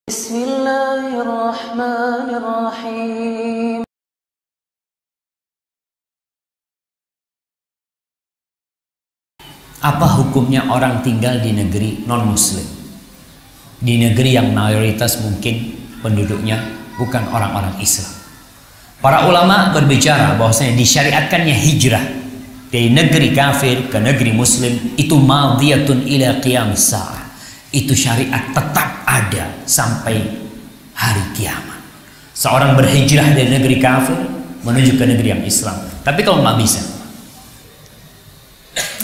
Bismillahirrahmanirrahim. Apa hukumnya orang tinggal di negeri non-muslim? Di negeri yang mayoritas mungkin penduduknya bukan orang-orang Islam. Para ulama berbicara bahwasanya disyariatkannya hijrah dari negeri kafir ke negeri muslim itu madiyatun ila qiyamis sa'ah. Itu syariat tetap ada sampai hari kiamat. Seorang berhijrah dari negeri kafir menuju ke negeri yang Islam. Tapi kalau nggak bisa,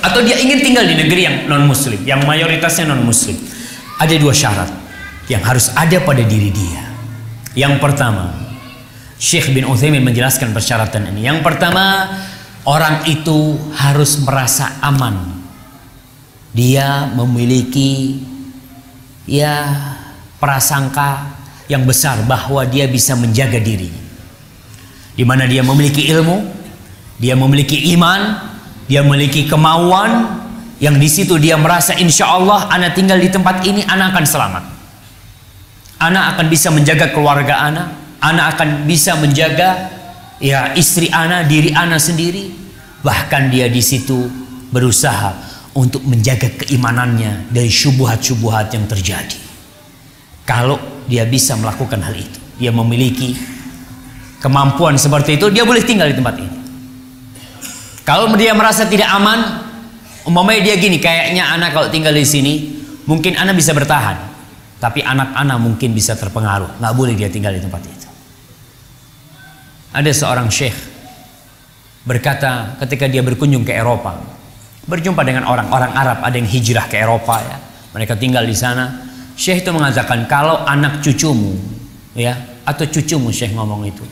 atau dia ingin tinggal di negeri yang non muslim, yang mayoritasnya non muslim, ada dua syarat yang harus ada pada diri dia. Yang pertama, Syekh bin Utsaimin menjelaskan persyaratan ini. Yang pertama, orang itu harus merasa aman. Dia memiliki prasangka yang besar bahwa dia bisa menjaga diri, di mana dia memiliki ilmu, dia memiliki iman, dia memiliki kemauan, yang di situ dia merasa insya Allah ana tinggal di tempat ini, ana akan selamat, ana akan bisa menjaga keluarga ana akan bisa menjaga istri ana, diri ana sendiri. Bahkan dia di situ berusaha untuk menjaga keimanannya dari syubhat-syubhat yang terjadi. Kalau dia bisa melakukan hal itu, dia memiliki kemampuan seperti itu, dia boleh tinggal di tempat ini. Kalau dia merasa tidak aman, umpamanya dia gini, kayaknya anak kalau tinggal di sini mungkin anak bisa bertahan, tapi anak-anak mungkin bisa terpengaruh, nggak boleh dia tinggal di tempat itu. Ada seorang syekh berkata ketika dia berkunjung ke Eropa, berjumpa dengan orang-orang Arab, ada yang hijrah ke Eropa ya, mereka tinggal di sana. Syekh itu mengatakan, kalau anak cucumu atau cucumu, Syekh ngomong itu,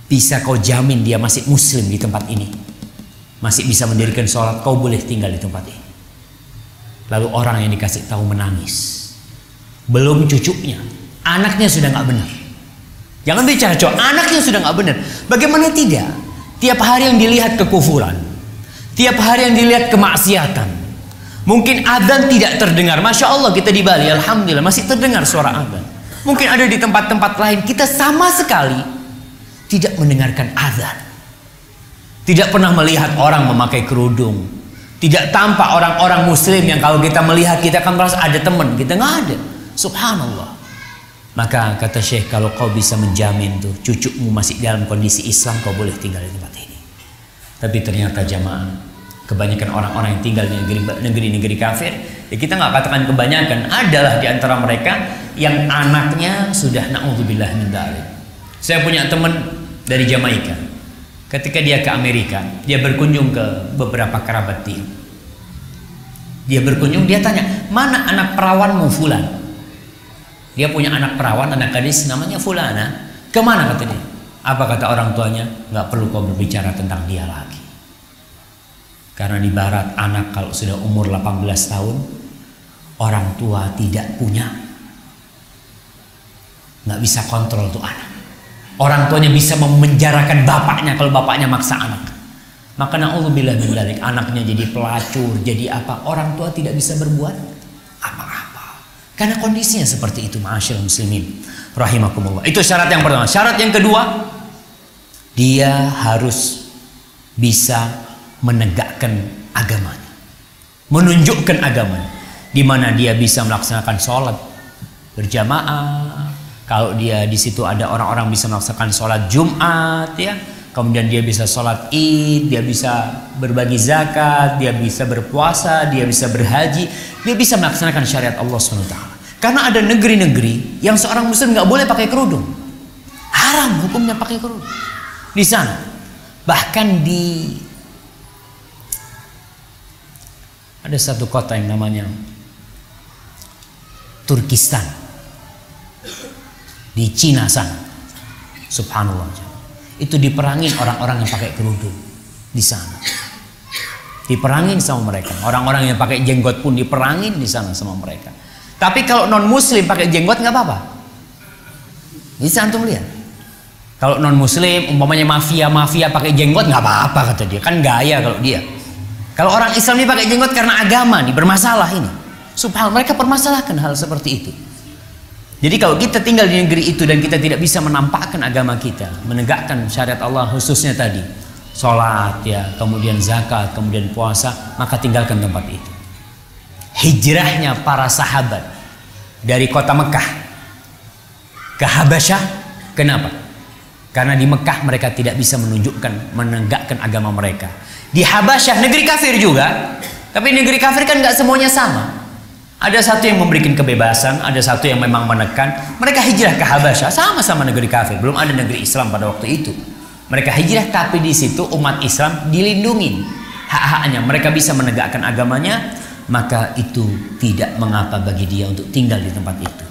bisa kau jamin dia masih muslim di tempat ini, masih bisa mendirikan sholat, kau boleh tinggal di tempat ini. Lalu orang yang dikasih tahu menangis. Belum cucunya, anaknya sudah nggak benar. Jangan bicara cowok, anaknya sudah nggak benar. Bagaimana tidak? Tiap hari yang dilihat kekufuran, tiap hari yang dilihat kemaksiatan. Mungkin adzan tidak terdengar. Masya Allah, kita di Bali alhamdulillah masih terdengar suara adzan. Mungkin ada di tempat-tempat lain kita sama sekali tidak mendengarkan adzan. Tidak pernah melihat orang memakai kerudung. Tidak tampak orang-orang muslim yang kalau kita melihat kita akan merasa ada teman. Kita nggak ada. Subhanallah. Maka kata Syekh, kalau kau bisa menjamin tuh cucumu masih dalam kondisi Islam, kau boleh tinggal di tempat ini. Tapi ternyata jamaah, kebanyakan orang-orang yang tinggal di negeri-negeri kafir, ya kita nggak katakan kebanyakan, adalah di antara mereka yang anaknya sudah na'udzubillah min dzalik. Saya punya teman dari Jamaika. Ketika dia ke Amerika, dia berkunjung ke beberapa kerabat dia. Dia berkunjung, dia tanya, mana anak perawanmu Fulan? Dia punya anak perawan, anak gadis namanya Fulana. Kemana kata dia? Apa kata orang tuanya? Nggak perlu kau berbicara tentang dia lagi. Karena di barat anak kalau sudah umur 18 tahun, orang tua tidak punya, nggak bisa kontrol tuh anak. Orang tuanya bisa memenjarakan bapaknya kalau bapaknya maksa anak. Maka na'udzubillah min dzalik, anaknya jadi pelacur, jadi apa? Orang tua tidak bisa berbuat apa-apa. Karena kondisinya seperti itu, ma'asyiral muslimin rahimakumullah. Itu syarat yang pertama. Syarat yang kedua, dia harus bisa menegakkan agamanya, menunjukkan agamanya, di mana dia bisa melaksanakan sholat berjamaah. Kalau dia di situ ada orang-orang bisa melaksanakan sholat Jumat, kemudian dia bisa sholat Id, dia bisa berbagi zakat, dia bisa berpuasa, dia bisa berhaji, dia bisa melaksanakan syariat Allah SWT. Karena ada negeri-negeri yang seorang muslim nggak boleh pakai kerudung, haram hukumnya pakai kerudung di sana. Bahkan ada satu kota yang namanya Turkistan di Cina sana, subhanallah, itu diperangin orang-orang yang pakai kerudung di sana, diperangin sama mereka. Orang-orang yang pakai jenggot pun diperangin di sana sama mereka. Tapi kalau non muslim pakai jenggot nggak apa-apa. Bisa antum lihat. Kalau non muslim umpamanya mafia pakai jenggot nggak apa-apa kata dia, kan gaya kalau dia. Kalau orang Islam ini pakai jenggot karena agama nih bermasalah ini. Subhanallah, mereka permasalahkan hal seperti itu. Jadi kalau kita tinggal di negeri itu dan kita tidak bisa menampakkan agama kita, menegakkan syariat Allah khususnya tadi, sholat ya, kemudian zakat, kemudian puasa, maka tinggalkan tempat itu. Hijrahnya para sahabat dari kota Mekah ke Habasyah, kenapa? Karena di Mekah mereka tidak bisa menegakkan agama mereka. Di Habasyah, negeri kafir juga, tapi negeri kafir kan nggak semuanya sama. Ada satu yang memberikan kebebasan, ada satu yang memang menekan. Mereka hijrah ke Habasyah, sama-sama negeri kafir, belum ada negeri Islam pada waktu itu. Mereka hijrah, tapi di situ umat Islam dilindungi hak-haknya, mereka bisa menegakkan agamanya, maka itu tidak mengapa bagi dia untuk tinggal di tempat itu.